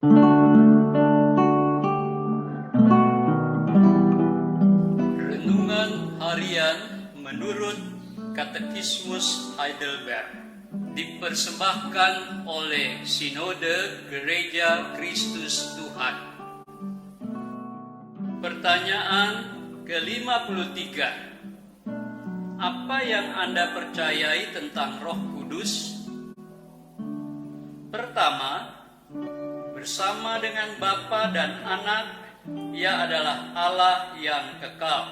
Renungan Harian menurut Katekismus Heidelberg dipersembahkan oleh Sinode Gereja Kristus Tuhan. Pertanyaan ke-53. Apa yang Anda percayai tentang Roh Kudus? Pertama, bersama dengan Bapa dan Anak, Ia adalah Allah yang kekal.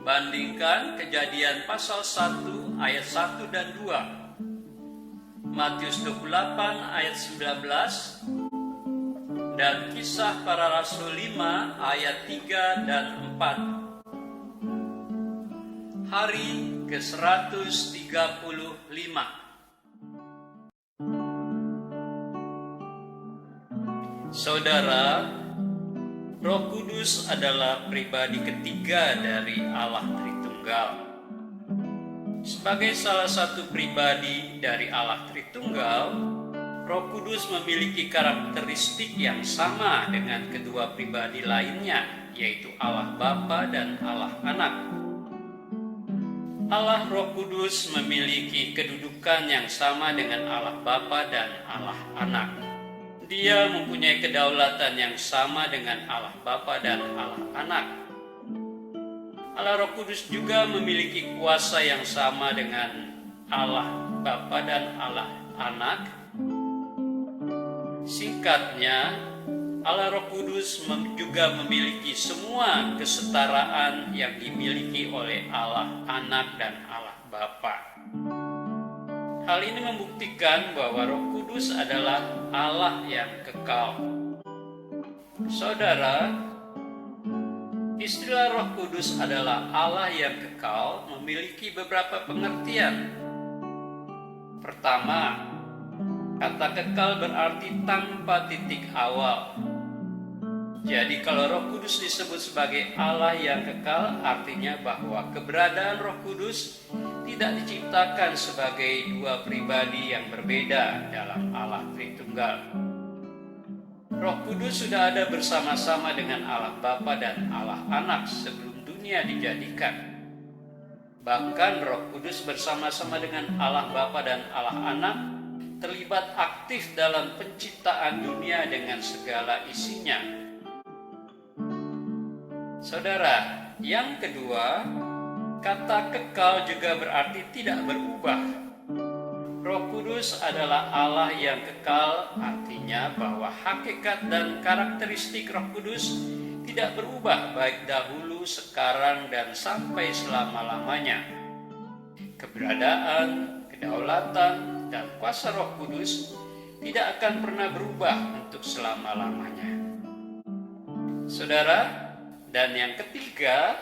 Bandingkan Kejadian pasal 1 ayat 1 dan 2, Matius 28 ayat 19, dan Kisah Para Rasul 5 ayat 3 dan 4. Hari ke-135. Saudara, Roh Kudus adalah pribadi ketiga dari Allah Tritunggal. Sebagai salah satu pribadi dari Allah Tritunggal, Roh Kudus memiliki karakteristik yang sama dengan kedua pribadi lainnya, yaitu Allah Bapa dan Allah Anak. Allah Roh Kudus memiliki kedudukan yang sama dengan Allah Bapa dan Allah Anak. Dia mempunyai kedaulatan yang sama dengan Allah Bapa dan Allah Anak. Allah Roh Kudus juga memiliki kuasa yang sama dengan Allah Bapa dan Allah Anak. Singkatnya, Allah Roh Kudus juga memiliki semua kesetaraan yang dimiliki oleh Allah Anak dan Allah Bapa. Hal ini membuktikan bahwa Roh Kudus adalah Allah yang kekal. Saudara, istilah Roh Kudus adalah Allah yang kekal memiliki beberapa pengertian. Pertama, kata kekal berarti tanpa titik awal. Jadi kalau Roh Kudus disebut sebagai Allah yang kekal, artinya bahwa keberadaan Roh Kudus tidak diciptakan sebagai dua pribadi yang berbeda dalam Allah Tritunggal. Roh Kudus sudah ada bersama-sama dengan Allah Bapa dan Allah Anak sebelum dunia dijadikan. Bahkan Roh Kudus bersama-sama dengan Allah Bapa dan Allah Anak terlibat aktif dalam penciptaan dunia dengan segala isinya. Saudara, yang kedua, kata kekal juga berarti tidak berubah. Roh Kudus adalah Allah yang kekal, artinya bahwa hakikat dan karakteristik Roh Kudus tidak berubah baik dahulu, sekarang, dan sampai selama-lamanya. Keberadaan, kedaulatan, dan kuasa Roh Kudus tidak akan pernah berubah untuk selama-lamanya. Saudara, dan yang ketiga,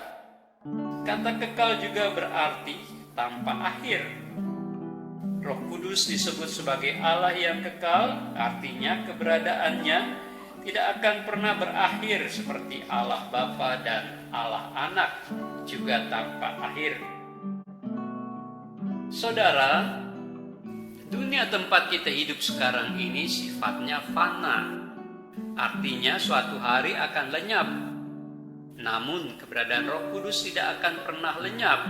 kata kekal juga berarti tanpa akhir. Roh Kudus disebut sebagai Allah yang kekal, artinya keberadaannya tidak akan pernah berakhir seperti Allah Bapa dan Allah Anak, juga tanpa akhir. Saudara, dunia tempat kita hidup sekarang ini sifatnya fana, artinya suatu hari akan lenyap. Namun keberadaan Roh Kudus tidak akan pernah lenyap.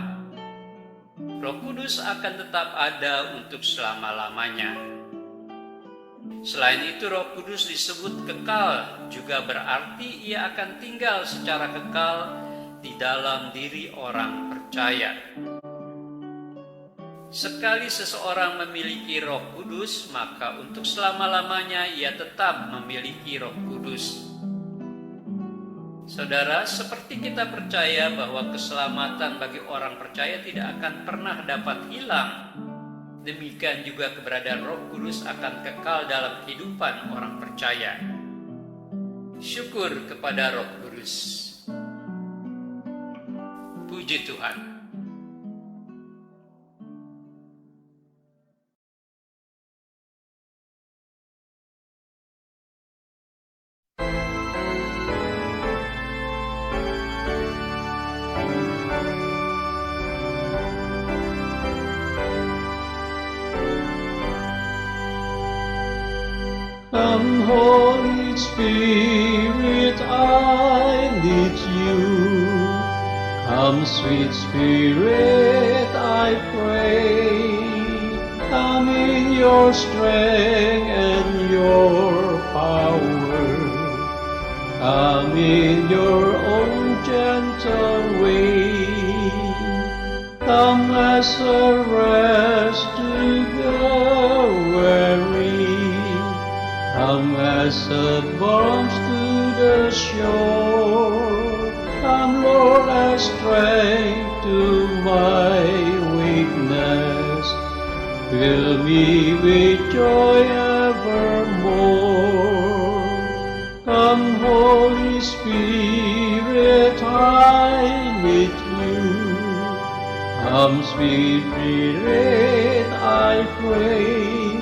Roh Kudus akan tetap ada untuk selama-lamanya. Selain itu, Roh Kudus disebut kekal, juga berarti Ia akan tinggal secara kekal di dalam diri orang percaya. Sekali seseorang memiliki Roh Kudus, maka untuk selama-lamanya ia tetap memiliki Roh Kudus. Saudara, seperti kita percaya bahwa keselamatan bagi orang percaya tidak akan pernah dapat hilang, demikian juga keberadaan Roh Kudus akan kekal dalam kehidupan orang percaya. Syukur kepada Roh Kudus. Puji Tuhan. Come, Holy Spirit, I need you. Come, sweet Spirit, I pray. Come in your strength and your power. Come in your own gentle way. Come as a rest to the weary. Come as a balm to the shore. Come, Lord, as strength to my weakness. Fill me with joy evermore. Come, Holy Spirit, I need you. Come, sweet Spirit, I pray.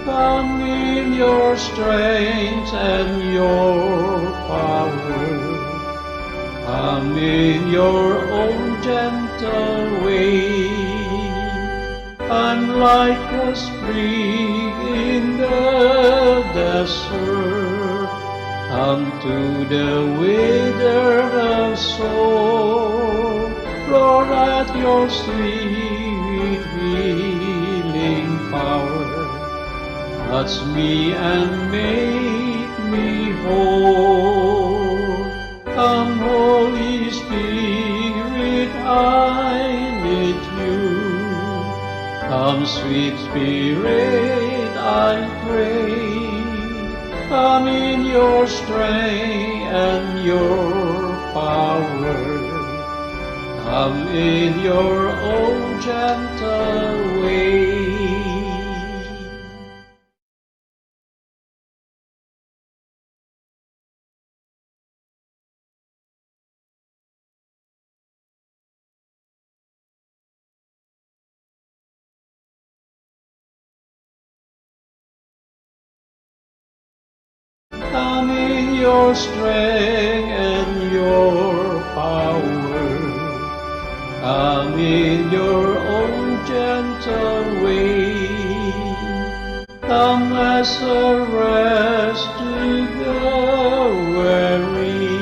Come in your strength and your power. Come in your own gentle way. I'm like a spring in the desert. Come to the withered soul. Lord, at your sweet healing power, touch me and make me whole. Come, Holy Spirit, I need you. Come, sweet Spirit, I pray. Come in your strength and your power. Come in your own gentle way. Come in your strength and your power. Come in your own gentle way. Come as a rest to the weary.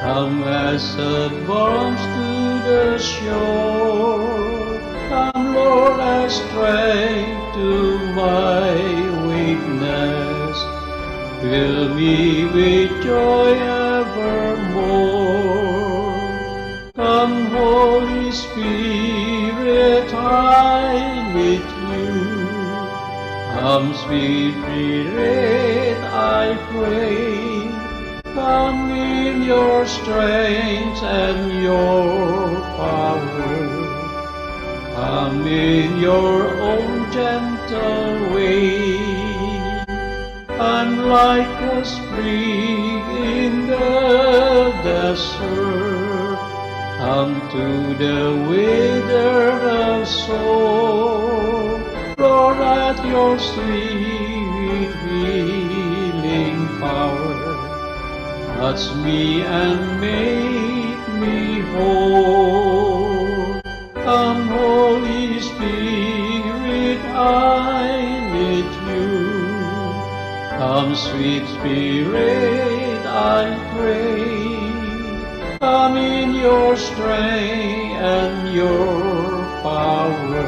Come as a balm to the shore. Come, Lord, as strength to my weakness. Fill me with joy evermore. Come, Holy Spirit, I need you. Come, sweet Spirit, I pray. Come in your strength and your power. Come in your own gentle way. I'm like a spring in the desert. Come to the withered soul. Lord, at your sweet healing power, touch me and make me whole. Come, Holy Spirit, I need you. Come, sweet Spirit, I pray. Come in your strength and your power.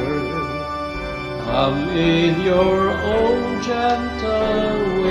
Come in your own gentle way.